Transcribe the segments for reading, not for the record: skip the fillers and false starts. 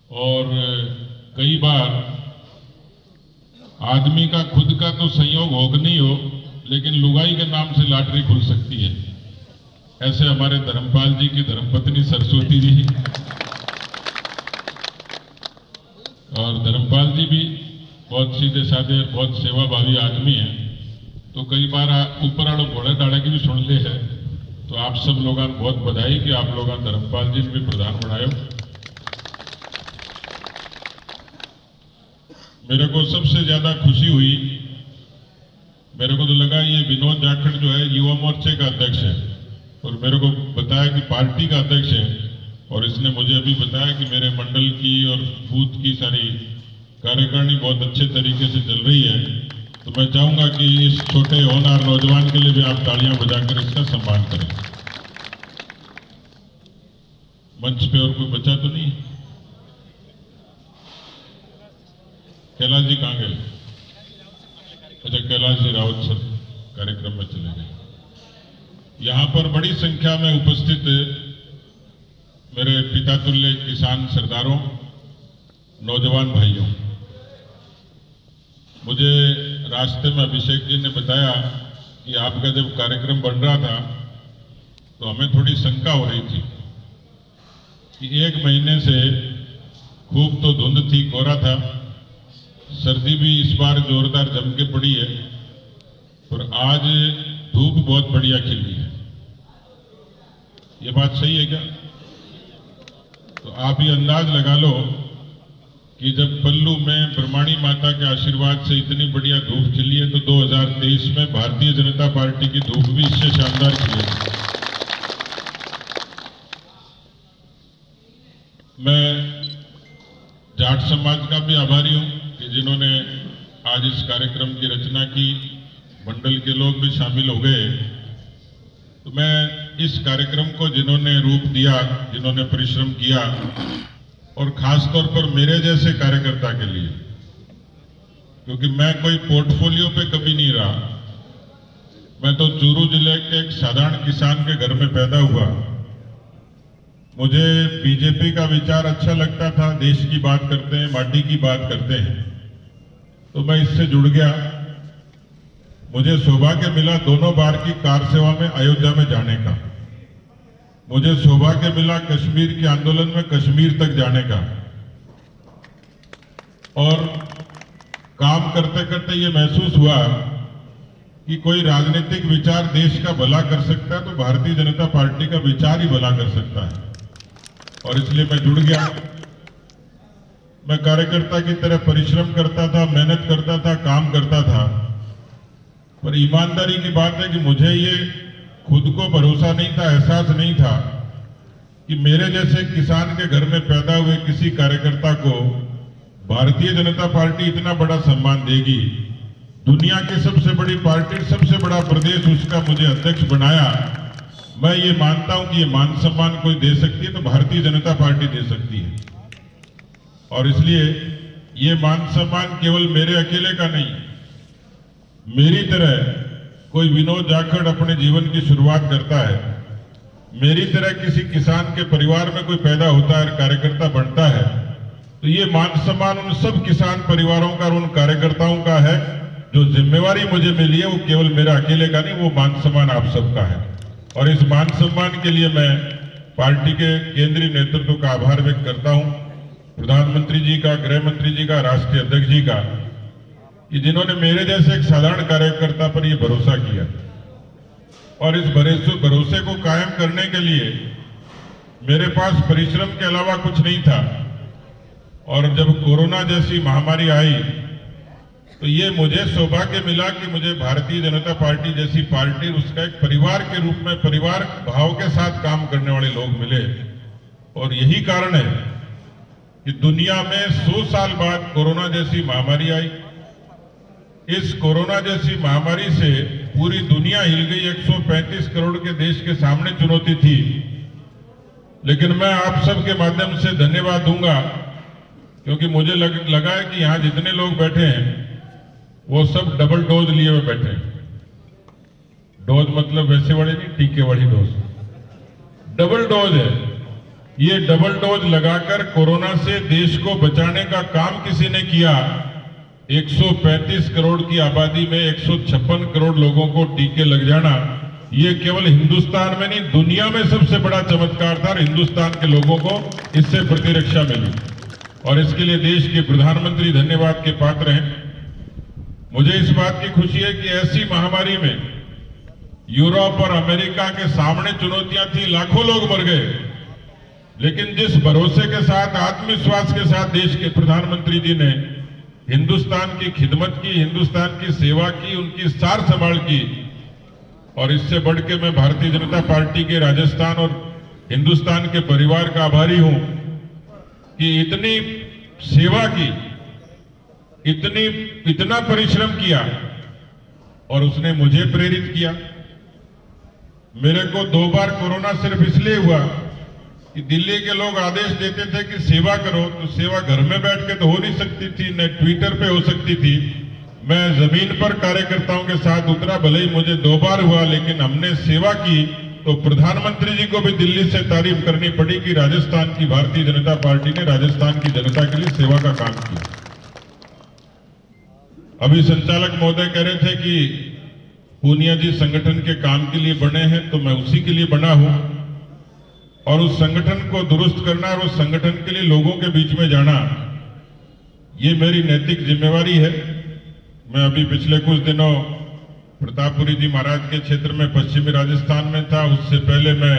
और कई बार आदमी का खुद का तो संयोग होग नहीं हो, लेकिन लुगाई के नाम से लॉटरी खुल सकती है। ऐसे हमारे धर्मपाल जी की धर्मपत्नी सरस्वती जी, और धर्मपाल जी भी बहुत सीधे साधे बहुत सेवाभावी आदमी हैं। तो कई बार ऊपर आड़ो घोड़े डाले की भी सुन ले है। तो आप सब लोगों को बहुत बधाई कि आप लोग धर्मपाल जी ने भी प्रधान बनायो। मेरे को सबसे ज्यादा खुशी हुई, मेरे को तो लगा ये विनोद जाखड़ जो है युवा मोर्चे का अध्यक्ष है, और मेरे को बताया कि पार्टी का अध्यक्ष है, और इसने मुझे अभी बताया कि मेरे मंडल की और बूथ की सारी कार्यकारिणी बहुत अच्छे तरीके से चल रही है। तो मैं चाहूंगा कि इस छोटे होनहार नौजवान के लिए भी आप तालियां बजाकर इसका सम्मान करें। मंच पे और कोई बचा तो नहीं? कैलाश जी कहाँ गए? अच्छा, कैलाश जी रावत सर कार्यक्रम में चले गए। यहां पर बड़ी संख्या में उपस्थित मेरे पिता तुल्य किसान सरदारों, नौजवान भाइयों, मुझे रास्ते में अभिषेक जी ने बताया कि आपका जब कार्यक्रम बन रहा था तो हमें थोड़ी शंका हो रही थी कि एक महीने से खूब तो धुंध थी, कोहरा था, सर्दी भी इस बार जोरदार जम के पड़ी है, पर आज धूप बहुत बढ़िया खिली है। ये बात सही है क्या? तो आप ये अंदाज लगा लो कि जब पल्लू में ब्रह्माणी माता के आशीर्वाद से इतनी बढ़िया धूप खिली है, तो 2023 में भारतीय जनता पार्टी की धूप भी इससे शानदार खिलेगी। मैं जाट समाज का भी आभारी हूं कि जिन्होंने आज इस कार्यक्रम की रचना की, मंडल के लोग भी शामिल हो गए। तो मैं इस कार्यक्रम को जिन्होंने रूप दिया, जिन्होंने परिश्रम किया, और खास तौर पर मेरे जैसे कार्यकर्ता के लिए, क्योंकि मैं कोई पोर्टफोलियो पे कभी नहीं रहा। मैं तो चूरू जिले के एक साधारण किसान के घर में पैदा हुआ। मुझे बीजेपी का विचार अच्छा लगता था, देश की बात करते हैं, माटी की बात करते हैं, तो मैं इससे जुड़ गया। मुझे सौभाग्य मिला दोनों बार की कार सेवा में अयोध्या में जाने का। मुझे सौभाग्य मिला कश्मीर के आंदोलन में कश्मीर तक जाने का। और काम करते करते ये महसूस हुआ कि कोई राजनीतिक विचार देश का भला कर सकता है तो भारतीय जनता पार्टी का विचार ही भला कर सकता है, और इसलिए मैं जुड़ गया। मैं कार्यकर्ता की तरह परिश्रम करता था, मेहनत करता था, काम करता था, पर ईमानदारी की बात है कि मुझे ये खुद को भरोसा नहीं था, एहसास नहीं था कि मेरे जैसे किसान के घर में पैदा हुए किसी कार्यकर्ता को भारतीय जनता पार्टी इतना बड़ा सम्मान देगी। दुनिया की सबसे बड़ी पार्टी, सबसे बड़ा प्रदेश उसका मुझे अध्यक्ष बनाया। मैं ये मानता हूं कि ये मान सम्मान कोई दे सकती है तो भारतीय जनता पार्टी दे सकती है, और इसलिए ये मान सम्मान केवल मेरे अकेले का नहीं। मेरी तरह कोई विनोद जाखड़ अपने जीवन की शुरुआत करता है, मेरी तरह किसी किसान के परिवार में कोई पैदा होता है, कार्यकर्ता बनता है, तो ये मान सम्मान उन सब किसान परिवारों का और उन कार्यकर्ताओं का है। जो जिम्मेवारी मुझे मिली है वो केवल मेरा अकेले का नहीं, वो मान सम्मान आप सबका है। और इस मान सम्मान के लिए मैं पार्टी के केंद्रीय नेतृत्व का आभार व्यक्त करता हूं, प्रधानमंत्री जी का, गृह मंत्री जी का, राष्ट्रीय अध्यक्ष जी का, कि जिन्होंने मेरे जैसे एक साधारण कार्यकर्ता पर यह भरोसा किया। और इस भरोसे को कायम करने के लिए मेरे पास परिश्रम के अलावा कुछ नहीं था। और जब कोरोना जैसी महामारी आई तो ये मुझे सौभाग्य मिला कि मुझे भारतीय जनता पार्टी जैसी पार्टी, उसका एक परिवार के रूप में, परिवार भाव के साथ काम करने वाले लोग मिले। और यही कारण है कि दुनिया में 100 साल बाद कोरोना जैसी महामारी आई। इस कोरोना जैसी महामारी से पूरी दुनिया हिल गई। 135 करोड़ के देश के सामने चुनौती थी, लेकिन मैं आप सबके माध्यम से धन्यवाद दूंगा, क्योंकि मुझे लगा है कि यहां जितने लोग बैठे हैं वो सब डबल डोज लिए हुए बैठे हैं। डोज मतलब वैसे वाली नहीं, टीके वाली डोज, डबल डोज है। ये डबल डोज लगाकर कोरोना से देश को बचाने का काम किसी ने किया। 135 करोड़ की आबादी में 156 करोड़ लोगों को टीके लग जाना, ये केवल हिंदुस्तान में नहीं दुनिया में सबसे बड़ा चमत्कार था और हिंदुस्तान के लोगों को इससे प्रतिरक्षा मिली और इसके लिए देश के प्रधानमंत्री धन्यवाद के पात्र हैं। मुझे इस बात की खुशी है कि ऐसी महामारी में यूरोप और अमेरिका के सामने चुनौतियां थी, लाखों लोग मर गए, लेकिन जिस भरोसे के साथ, आत्मविश्वास के साथ देश के प्रधानमंत्री जी ने हिंदुस्तान की खिदमत की, हिंदुस्तान की सेवा की, उनकी सार संभाल की, और इससे बढ़ के मैं भारतीय जनता पार्टी के राजस्थान और हिंदुस्तान के परिवार का आभारी हूं कि इतनी सेवा की, इतना परिश्रम किया और उसने मुझे प्रेरित किया। मेरे को 2 बार कोरोना सिर्फ इसलिए हुआ कि दिल्ली के लोग आदेश देते थे कि सेवा करो, तो सेवा घर में बैठ के तो हो नहीं सकती थी, न ट्विटर पे हो सकती थी। मैं जमीन पर कार्यकर्ताओं के साथ उतरा, भले ही मुझे 2 बार हुआ, लेकिन हमने सेवा की। तो प्रधानमंत्री जी को भी दिल्ली से तारीफ करनी पड़ी कि राजस्थान की भारतीय जनता पार्टी ने राजस्थान की जनता के लिए सेवा का काम किया। अभी संचालक महोदय कह रहे थे कि पूनिया जी संगठन के काम के लिए बने हैं, तो मैं उसी के लिए बना हूं और उस संगठन को दुरुस्त करना और उस संगठन के लिए लोगों के बीच में जाना, ये मेरी नैतिक जिम्मेवारी है। मैं अभी पिछले कुछ दिनों प्रतापपुरी जी महाराज के क्षेत्र में पश्चिमी राजस्थान में था, उससे पहले मैं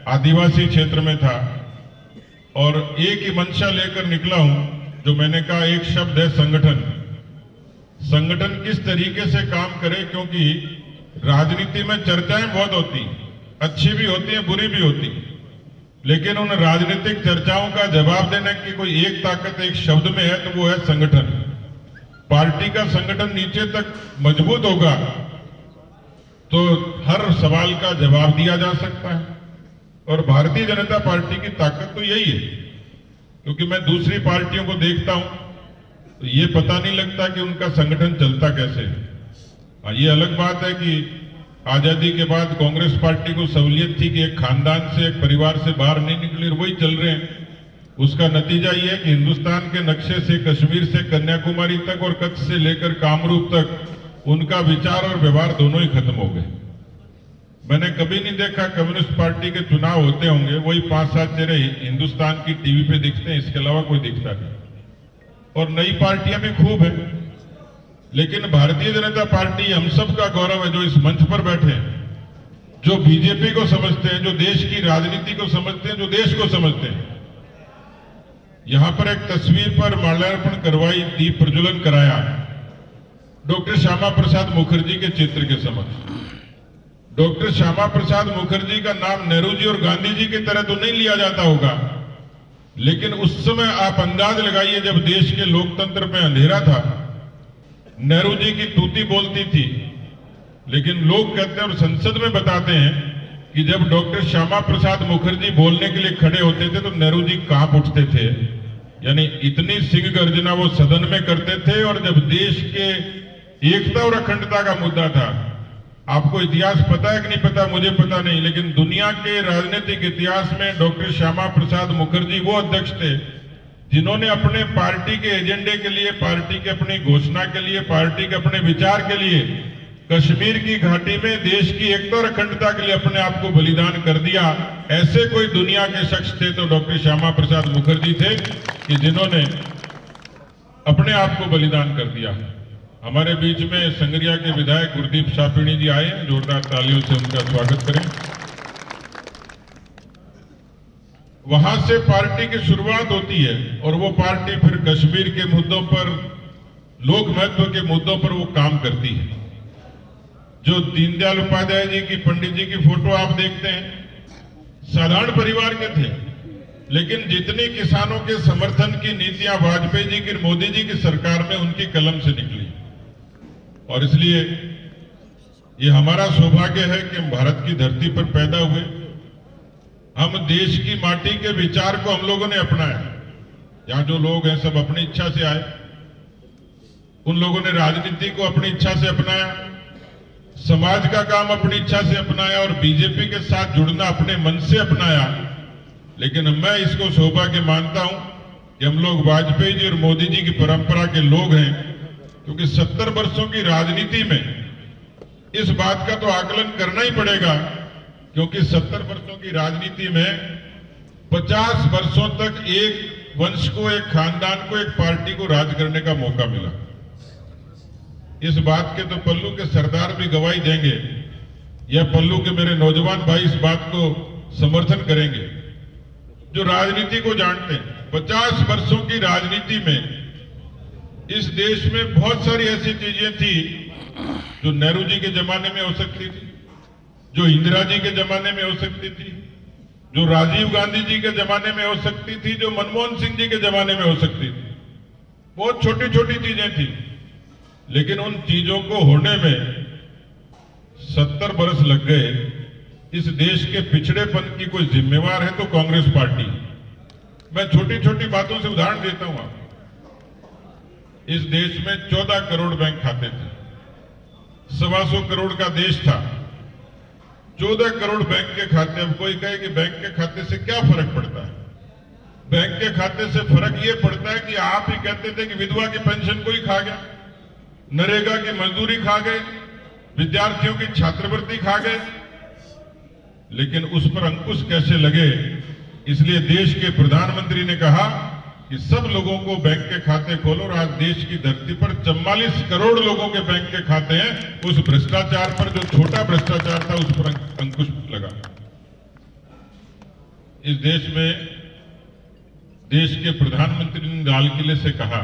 आदिवासी क्षेत्र में था और एक ही मंशा लेकर निकला हूं, जो मैंने कहा एक शब्द है संगठन। संगठन किस तरीके से काम करे, क्योंकि राजनीति में चर्चाएं बहुत होती, अच्छी भी होती हैं, बुरी भी होती, लेकिन उन राजनीतिक चर्चाओं का जवाब देने की कोई एक ताकत एक शब्द में है, तो वो है संगठन। पार्टी का संगठन नीचे तक मजबूत होगा तो हर सवाल का जवाब दिया जा सकता है, और भारतीय जनता पार्टी की ताकत तो यही है। क्योंकि मैं दूसरी पार्टियों को देखता हूं तो ये पता नहीं लगता कि उनका संगठन चलता कैसे है। ये अलग बात है कि आजादी के बाद कांग्रेस पार्टी को सहूलियत थी कि एक खानदान से, एक परिवार से बाहर नहीं निकले, वही चल रहे हैं। उसका नतीजा ये है कि हिंदुस्तान के नक्शे से कश्मीर से कन्याकुमारी तक और कच्छ से लेकर कामरूप तक उनका विचार और व्यवहार दोनों ही खत्म हो गए। मैंने कभी नहीं देखा कम्युनिस्ट पार्टी के चुनाव होते होंगे, वही 5-7 चेहरे हिंदुस्तान की टीवी पे दिखते हैं, इसके अलावा कोई दिखता नहीं। और नई पार्टियां भी खूब है, लेकिन भारतीय जनता पार्टी हम सब का गौरव है, जो इस मंच पर बैठे हैं, जो बीजेपी को समझते हैं, जो देश की राजनीति को समझते हैं, जो देश को समझते हैं। यहां पर एक तस्वीर पर माल्यार्पण करवाई, दीप प्रज्वलन कराया डॉक्टर श्यामा प्रसाद मुखर्जी के चित्र के समक्ष। डॉक्टर श्यामा प्रसाद मुखर्जी का नाम नेहरू जी और गांधी जी की तरह तो नहीं लिया जाता होगा, लेकिन उस समय आप अंदाज लगाइए, जब देश के लोकतंत्र में अंधेरा था, नेहरू जी की तूती बोलती थी, लेकिन लोग कहते हैं और संसद में बताते हैं कि जब डॉक्टर श्यामा प्रसाद मुखर्जी बोलने के लिए खड़े होते थे तो नेहरू जी कांप उठते थे। यानी इतनी सिंह गर्जना वो सदन में करते थे। और जब देश के एकता और अखंडता का मुद्दा था, आपको इतिहास पता है कि नहीं पता, मुझे पता नहीं, लेकिन दुनिया के राजनीतिक इतिहास में डॉक्टर श्यामा प्रसाद मुखर्जी वो अध्यक्ष थे जिन्होंने अपने पार्टी के एजेंडे के लिए, पार्टी के अपनी घोषणा के लिए, पार्टी के अपने विचार के लिए कश्मीर की घाटी में देश की एकता और अखंडता के लिए अपने आप को बलिदान कर दिया। ऐसे कोई दुनिया के शख्स थे तो डॉक्टर श्यामा प्रसाद मुखर्जी थे कि जिन्होंने अपने आप को बलिदान कर दिया। हमारे बीच में संगरिया के विधायक गुरदीप शापिणी जी आए, जोरदार तालियों से उनका स्वागत करें। वहां से पार्टी की शुरुआत होती है और वो पार्टी फिर कश्मीर के मुद्दों पर, लोक महत्व के मुद्दों पर वो काम करती है। जो दीनदयाल उपाध्याय जी की, पंडित जी की फोटो आप देखते हैं, साधारण परिवार के थे, लेकिन जितनी किसानों के समर्थन की नीतियां वाजपेयी जी की, मोदी जी की सरकार में उनकी कलम से निकली। और इसलिए ये हमारा सौभाग्य है कि हम भारत की धरती पर पैदा हुए। हम देश की माटी के विचार को हम लोगों ने अपनाया। यहां जो लोग हैं सब अपनी इच्छा से आए, उन लोगों ने राजनीति को अपनी इच्छा से अपनाया, समाज का काम अपनी इच्छा से अपनाया और बीजेपी के साथ जुड़ना अपने मन से अपनाया। लेकिन मैं इसको सौभाग्य मानता हूं कि हम लोग वाजपेयी जी और मोदी जी की परंपरा के लोग हैं, क्योंकि 70 वर्षों की राजनीति में इस बात का तो आकलन करना ही पड़ेगा, क्योंकि 70 वर्षों की राजनीति में 50 वर्षों तक एक वंश को, एक खानदान को, एक पार्टी को राज करने का मौका मिला। इस बात के तो पल्लू के सरदार भी गवाही देंगे, या पल्लू के मेरे नौजवान भाई इस बात को समर्थन करेंगे जो राजनीति को जानते हैं। 50 वर्षों की राजनीति में इस देश में बहुत सारी ऐसी चीजें थी जो नेहरू जी के जमाने में हो सकती थी, जो इंदिरा जी के जमाने में हो सकती थी, जो राजीव गांधी जी के जमाने में हो सकती थी, जो मनमोहन सिंह जी के जमाने में हो सकती थी। बहुत छोटी छोटी चीजें थी, लेकिन उन चीजों को होने में 70 वर्ष लग गए। इस देश के पिछड़ेपन की कोई जिम्मेवार है तो कांग्रेस पार्टी। मैं छोटी छोटी बातों से उदाहरण देता हूं आपको। इस देश में 14 करोड़ बैंक खाते थे, 125 करोड़ का देश था, 14 करोड़ बैंक के खाते। अब कोई कहे कि बैंक के खाते से क्या फर्क पड़ता है? बैंक के खाते से फर्क यह पड़ता है कि आप ही कहते थे कि विधवा की पेंशन कोई खा गया, नरेगा की मजदूरी खा गए, विद्यार्थियों की छात्रवृत्ति खा गए, लेकिन उस पर अंकुश कैसे लगे? इसलिए देश के प्रधानमंत्री ने कहा कि सब लोगों को बैंक के खाते खोलो, और आज देश की धरती पर 44 करोड़ लोगों के बैंक के खाते हैं। उस भ्रष्टाचार पर, जो छोटा भ्रष्टाचार था, उस पर अंकुश लगा। इस देश में देश के प्रधानमंत्री ने लाल किले से कहा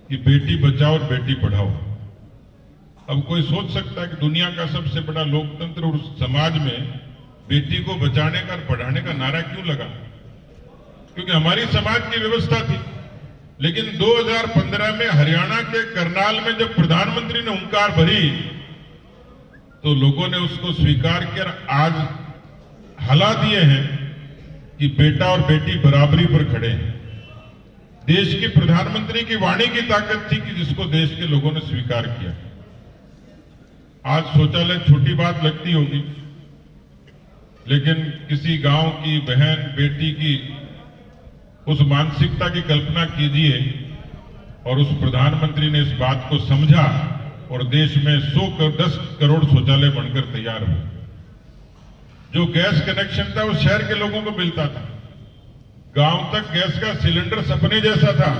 कि बेटी बचाओ और बेटी पढ़ाओ। अब कोई सोच सकता है कि दुनिया का सबसे बड़ा लोकतंत्र और समाज में बेटी को बचाने का और पढ़ाने का नारा क्यों लगा? क्योंकि हमारी समाज की व्यवस्था थी। लेकिन 2015 में हरियाणा के करनाल में जब प्रधानमंत्री ने हुंकार भरी तो लोगों ने उसको स्वीकार किया। आज हालात ये हैं कि बेटा और बेटी बराबरी पर खड़े हैं। देश के प्रधानमंत्री की वाणी की ताकत थी कि जिसको देश के लोगों ने स्वीकार किया। आज शौचालय छोटी बात लगती होगी, लेकिन किसी गांव की बहन बेटी की उस मानसिकता की कल्पना कीजिए, और उस प्रधानमंत्री ने इस बात को समझा और देश में 10 करोड़ शौचालय बनकर तैयार हुए। जो गैस कनेक्शन था वो शहर के लोगों को मिलता था, गांव तक गैस का सिलेंडर सपने जैसा था।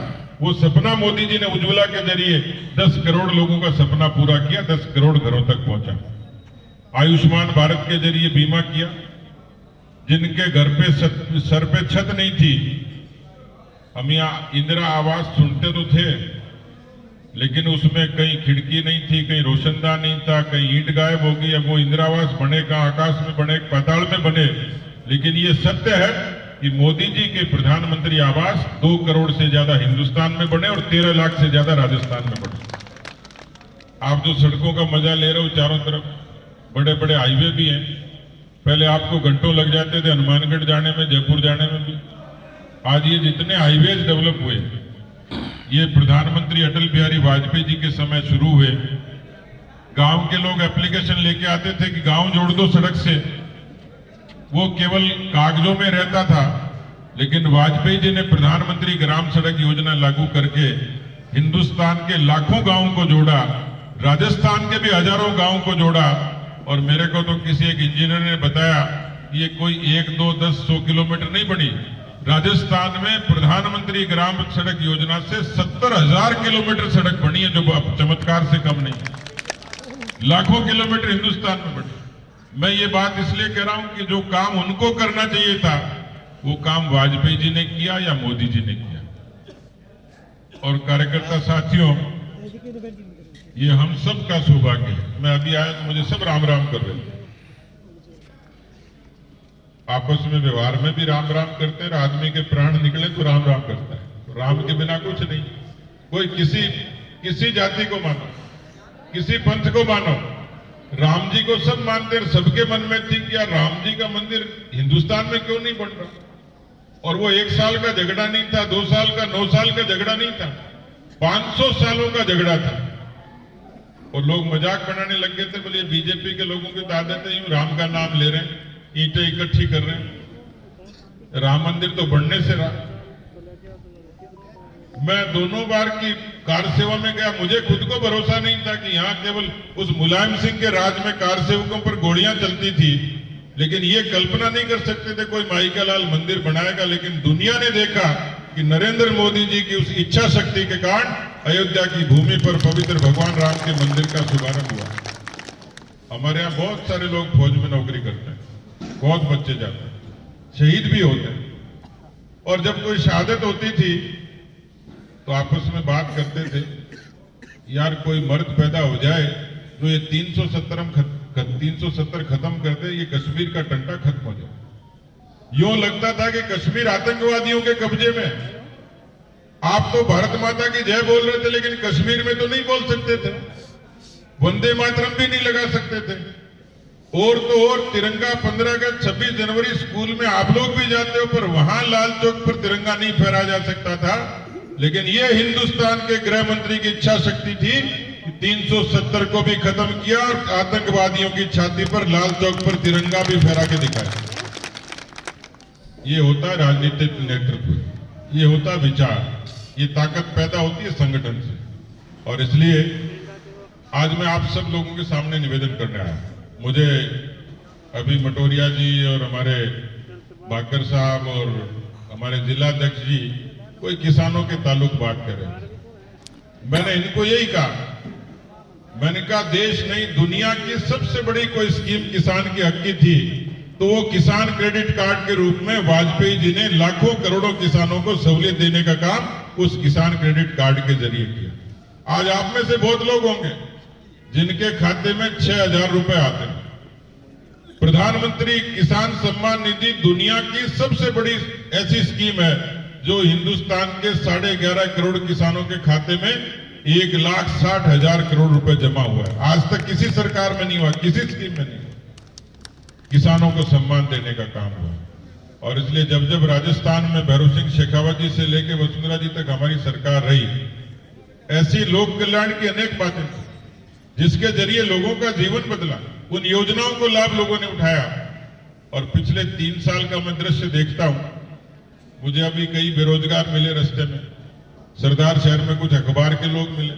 वो सपना मोदी जी ने उज्ज्वला के जरिए 10 करोड़ लोगों का सपना पूरा किया, 10 करोड़ घरों तक पहुंचा। आयुष्मान भारत के जरिए बीमा किया। जिनके घर पे सर पे छत नहीं थी, हम यहाँ इंदिरा आवास सुनते तो थे, लेकिन उसमें कहीं खिड़की नहीं थी, कहीं रोशनदान नहीं था, कहीं ईंट गायब हो गई। अब वो इंदिरा आवास बने कहाँ, आकाश में बने, पाताल में बने। लेकिन ये सत्य है कि मोदी जी के प्रधानमंत्री आवास 2 करोड़ से ज्यादा हिंदुस्तान में बने और 13 लाख से ज्यादा राजस्थान में बने। आप जो सड़कों का मजा ले रहे हो, चारों तरफ बड़े बड़े हाईवे भी हैं। पहले आपको घंटों लग जाते थे हनुमानगढ़ जाने में, जयपुर जाने में भी। आज ये जितने हाईवेज डेवलप हुए, ये प्रधानमंत्री अटल बिहारी वाजपेयी जी के समय शुरू हुए। गांव के लोग एप्लीकेशन लेके आते थे कि गांव जोड़ दो सड़क से, वो केवल कागजों में रहता था। लेकिन वाजपेयी जी ने प्रधानमंत्री ग्राम सड़क योजना लागू करके हिंदुस्तान के लाखों गांवों को जोड़ा, राजस्थान के भी हजारों गांवों को जोड़ा। और मेरे को तो किसी एक इंजीनियर ने बताया कि ये कोई 1, 2, 10, 100 किलोमीटर नहीं बनी। राजस्थान में प्रधानमंत्री ग्राम सड़क योजना से 70,000 किलोमीटर सड़क बनी है, जो चमत्कार से कम नहीं। लाखों किलोमीटर हिंदुस्तान में बनी। मैं ये बात इसलिए कह रहा हूं कि जो काम उनको करना चाहिए था, वो काम वाजपेयी जी ने किया या मोदी जी ने किया। और कार्यकर्ता साथियों, ये हम सब का सौभाग्य है। मैं अभी आया तो मुझे सब राम राम कर रहे थे। आपस में व्यवहार में भी राम राम करते हैं। आदमी के प्राण निकले तो राम राम करता है। तो राम के बिना कुछ नहीं। कोई किसी जाति को मानो, किसी पंथ को मानो, राम जी को सब मानते हैं। सबके मन में थी कि यार राम जी का मंदिर हिंदुस्तान में क्यों नहीं बन रहा। और वो 1 साल का झगड़ा नहीं था, 2 साल का, 9 साल का झगड़ा नहीं था, 500 सालों का झगड़ा था। और लोग मजाक बनाने लग गए थे, बोले बीजेपी के लोगों की आदत है यूं राम का नाम ले रहे हैं, ईंटें इकट्ठी कर रहे हैं। राम मंदिर तो बनने से रहा। मैं दोनों बार की कार सेवा में गया, मुझे खुद को भरोसा नहीं था कि यहाँ केवल उस मुलायम सिंह के राज में कार सेवकों पर गोलियां चलती थी, लेकिन ये कल्पना नहीं कर सकते थे कोई माइका लाल मंदिर बनाएगा। लेकिन दुनिया ने देखा कि नरेंद्र मोदी जी की उस इच्छा शक्ति के कारण अयोध्या की भूमि पर पवित्र भगवान राम के मंदिर का शुभारंभ हुआ। हमारे यहाँ बहुत सारे लोग फौज में नौकरी करते हैं, बहुत बच्चे जाते हैं, शहीद भी होते हैं, और जब कोई शहादत होती थी तो आपस में बात करते थे, यार कोई मर्द पैदा हो जाए तो ये 370 खत्म कर दे, ये कश्मीर का टंटा खत्म हो जाए। यूं लगता था कि कश्मीर आतंकवादियों के कब्जे में। आप तो भारत माता की जय बोल रहे थे, लेकिन कश्मीर में तो नहीं बोल सकते थे, वंदे मातरम भी नहीं लगा सकते थे। और तो और तिरंगा 15 अगस्त 26 जनवरी स्कूल में आप लोग भी जाते हो, पर वहां लाल चौक पर तिरंगा नहीं फहराया जा सकता था। लेकिन ये हिंदुस्तान के गृह मंत्री की इच्छा शक्ति थी कि 370 को भी खत्म किया और आतंकवादियों की छाती पर लाल चौक पर तिरंगा भी फहरा के दिखाया। ये होता है राजनीतिक नेतृत्व, ये होता है विचार, ये ताकत पैदा होती है संगठन से। और इसलिए आज मैं आप सब लोगों के सामने निवेदन करने आया। मुझे अभी मटोरिया जी और हमारे बाकर साहब और हमारे जिलाध्यक्ष जी कोई किसानों के ताल्लुक बात कर रहे थे। मैंने इनको यही कहा, मैंने कहा देश नहीं दुनिया की सबसे बड़ी कोई स्कीम किसान के हक की थी तो वो किसान क्रेडिट कार्ड के रूप में वाजपेयी जी ने लाखों करोड़ों किसानों को सहूलियत देने का काम उस किसान क्रेडिट कार्ड के जरिए किया। आज आप में से बहुत लोग होंगे जिनके खाते में 6,000 रुपए आते हैं। प्रधानमंत्री किसान सम्मान निधि दुनिया की सबसे बड़ी ऐसी स्कीम है जो हिंदुस्तान के 11.5 करोड़ किसानों के खाते में 1,60,000 करोड़ रुपए जमा हुआ है। आज तक किसी सरकार में नहीं हुआ, किसी स्कीम में नहीं हुआ। किसानों को सम्मान देने का काम हुआ। और इसलिए जब जब राजस्थान में भैरव सिंह शेखावत जी से लेकर वसुंधरा जी तक हमारी सरकार रही, ऐसी लोक कल्याण की अनेक बातें जिसके जरिए लोगों का जीवन बदला, उन योजनाओं को लाभ लोगों ने उठाया। और पिछले 3 साल का मैं दृश्य देखता हूं, मुझे अभी कई बेरोजगार मिले रास्ते में, सरदार शहर में कुछ अखबार के लोग मिले,